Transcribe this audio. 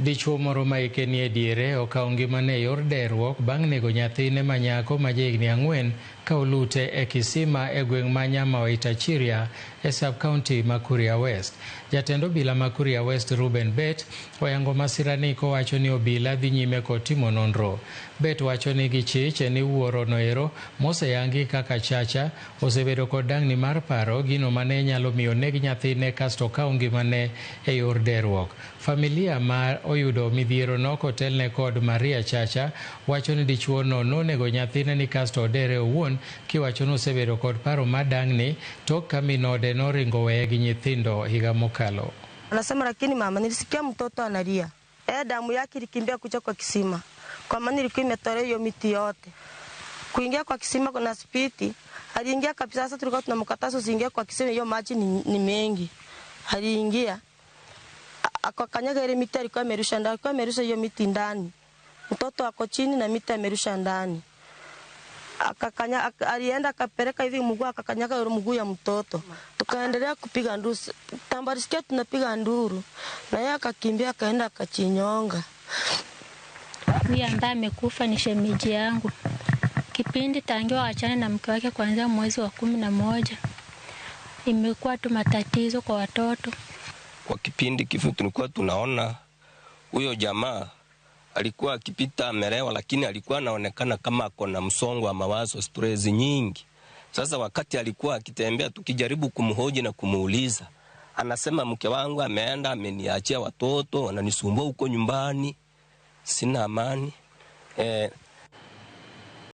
Dichuo moro ma hike ni e diere okawo ngimane e yor deruok bang' nego nyathine ma nyako ma jahigni 4 ka olute e kisima e gweng' ma Nyamawaita Chiria e sub-county ma Kuria West. Jatend obila ma Kuria West Ruben Bet oyango masirani kowacho ni obila dhi nyime kod timo nonro. Bet wacho ni gichich ni wuoro noero moseyangi kaka Chacha osebedo kod dang'ni mar paro gino mane nyalo miyo neg nyathine kasto kawo ngimane e yor deruok. Familia ma oyudo midhiero no kotelne kod Maria Chacha wacho ni dichuo no nonego nyathine ni kasto dere owuon kiwacho ni osebedo kod paro madang'ni tok ka minode noringo weye gi nyithindo higa mokalo. Anasema lakini mama, nilisikia mtoto analia. Damu yake ilikimbia kuja kwa kisima. Kwa maana ilikuwa imetolewa hiyo miti yote. Kuingia kwa kisima kuna spiti. Aliingia kabisa, sasa tulikuwa tunamkataza usiingie kwa kisima, hiyo maji ni mengi. Aliingia. Akakanyaga ile miti alikuwa amerusha ndani, alikuwa amerusha hiyo miti ndani. Mtoto ako chini na miti amerusha ndani. Alienda akapeleka hivi mguu, akakanyaga ile mguu ya mtoto. Tukaendelea kupiga nduru. Tambarisikia tunapiga nduru. Na yeye akakimbia akaenda akachinyonga. Huyu ambaye amekufa ni shemeji yangu. Kipindi tangia waachane na mke wake kuanzia mwezi wa 11. Imekuwa tu matatizo kwa watoto. Kwa kipindi kifupi tulikuwa tunaona huyo jamaa alikuwa akipita amelewa, lakini alikuwa anaonekana kama akona msongo wa mawazo, stress nyingi. Sasa wakati alikuwa akitembea tukijaribu kumhoji na kumuuliza, anasema mke wangu ameenda ameniachia watoto wananisumbua huko nyumbani, sina amani.